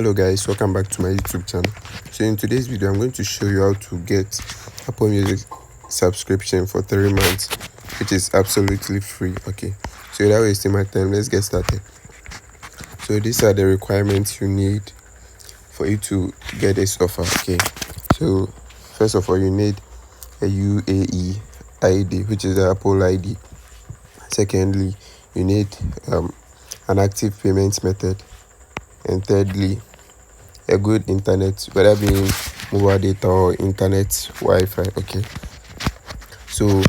Hello guys, welcome back to my YouTube channel. So in today's video I'm going to show you how to get Apple Music subscription for 3 months, which is absolutely free. Okay, so without wasting my time, let's get started. So these are the requirements you need for you to get this offer. Okay, so first of all, you need a UAE ID, which is the Apple ID. Secondly, you need an active payment method. And thirdly, a good internet, whether being mobile data or internet Wi-Fi. Okay, so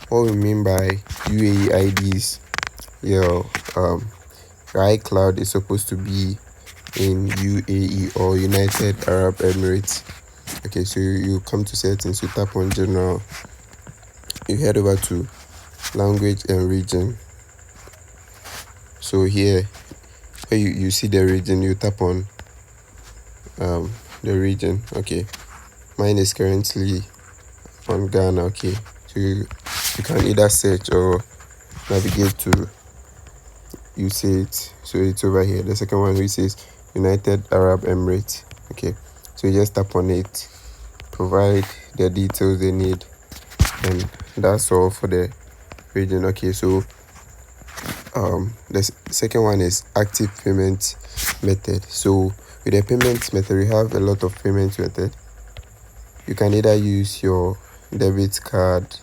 what we mean by UAE IDs, your iCloud is supposed to be in UAE or United Arab Emirates. Okay, so you come to settings, you tap on general, you head over to language and region. So here where you see the region, you tap on the region. Okay, mine is currently on Ghana. Okay, so you can either search or navigate to, you see it, so it's over here. The second one which says United Arab Emirates. Okay, so you just tap on it, provide the details they need, and that's all for the region. Okay, so the second one is active payment method. So with the payment method, we have a lot of payment method. You can either use your debit card,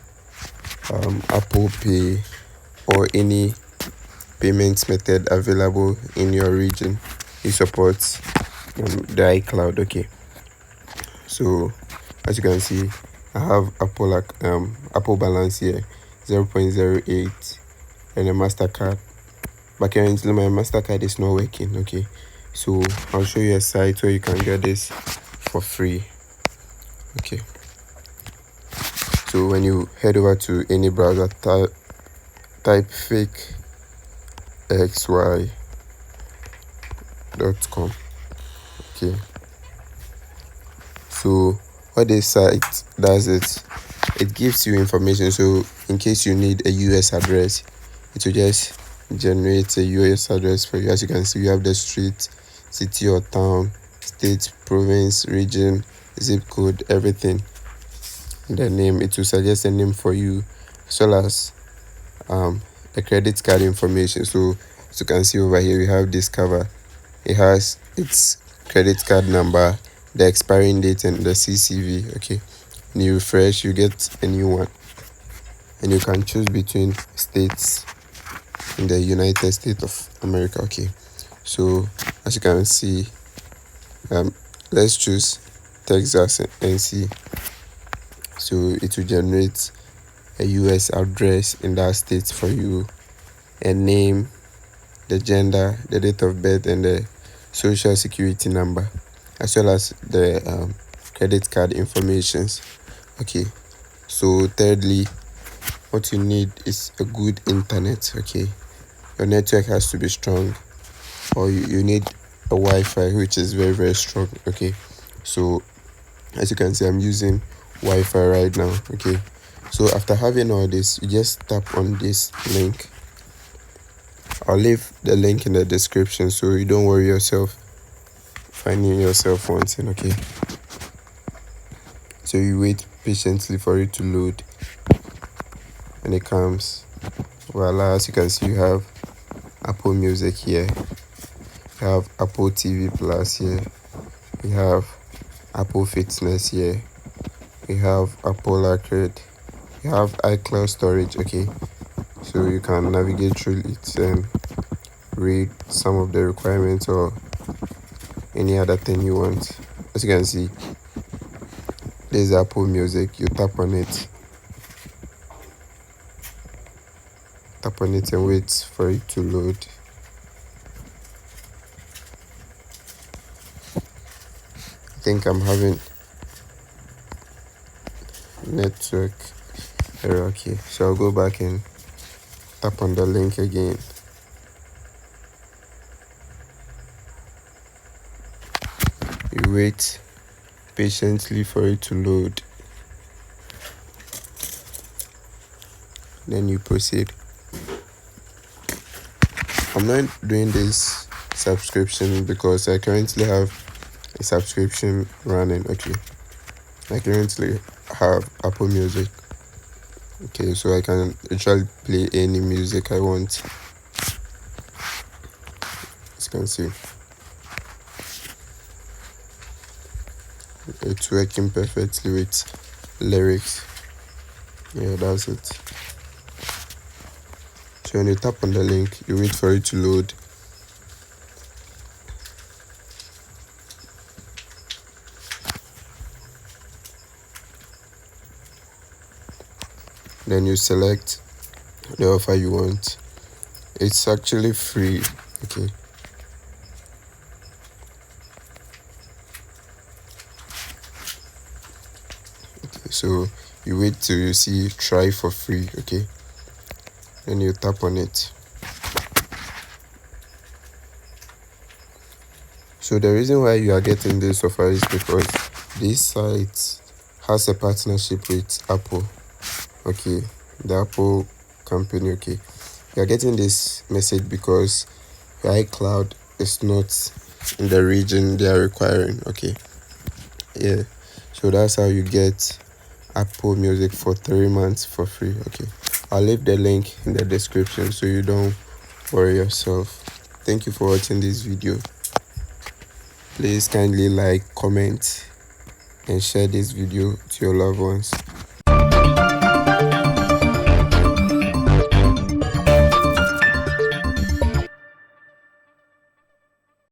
Apple Pay, or any payment method available in your region. It supports the iCloud. Okay, so as you can see, I have Apple balance here 0.08 and a MasterCard, but currently my MasterCard is not working. Okay, so I'll show you a site where you can get this for free. Okay, so when you head over to any browser, type fakexy.com. okay, so what this site does, it gives you information. So in case you need a US address, it will just generate a US address for you. As you can see, you have the street, city or town, state, province, region, zip code, everything. The name, it will suggest a name for you, as well as the credit card information. So as you can see over here, we have Discover. It has its credit card number, the expiring date, and the CCV. Okay, when you refresh, you get a new one, and you can choose between states in the United States of America. Okay, so as you can see, let's choose Texas and see. So it will generate a US address in that state for you, a name, the gender, the date of birth, and the social security number, as well as the credit card informations. Okay, so thirdly, what you need is a good internet. Okay, your network has to be strong, or you need a Wi-Fi which is very, very strong. Okay, so as you can see, I'm using Wi-Fi right now. Okay, so after having all this, you just tap on this link. I'll leave the link in the description, so you don't worry yourself finding yourself wanting. Okay, so you wait patiently for it to load, and it comes. Voila, as you can see, you have Apple Music here, you have Apple TV Plus here, you have Apple Fitness here, you have Apple Arcade, you have iCloud storage. Okay, so you can navigate through it and read some of the requirements or any other thing you want. As you can see, there's Apple Music. You tap on it, and wait for it to load. I think I'm having network error. Okay, so I'll go back and tap on the link again. You wait patiently for it to load, then you proceed. I'm not doing this subscription because I currently have subscription running. Okay, I currently have Apple Music. Okay, so I can actually play any music I want. As you can see, it's working perfectly with lyrics. Yeah, that's it. So when you tap on the link, you wait for it to load. Then you select the offer you want. It's actually free. Okay, so you wait till you see try for free. Okay, then you tap on it. So the reason why you are getting this offer is because this site has a partnership with Apple. Okay, the Apple company. Okay, you are getting this message because your iCloud is not in the region they are requiring. Okay, yeah, so that's how you get Apple Music for 3 months for free. Okay, I'll leave the link in the description so you don't worry yourself. Thank you for watching this video. Please kindly like, comment and share this video to your loved ones.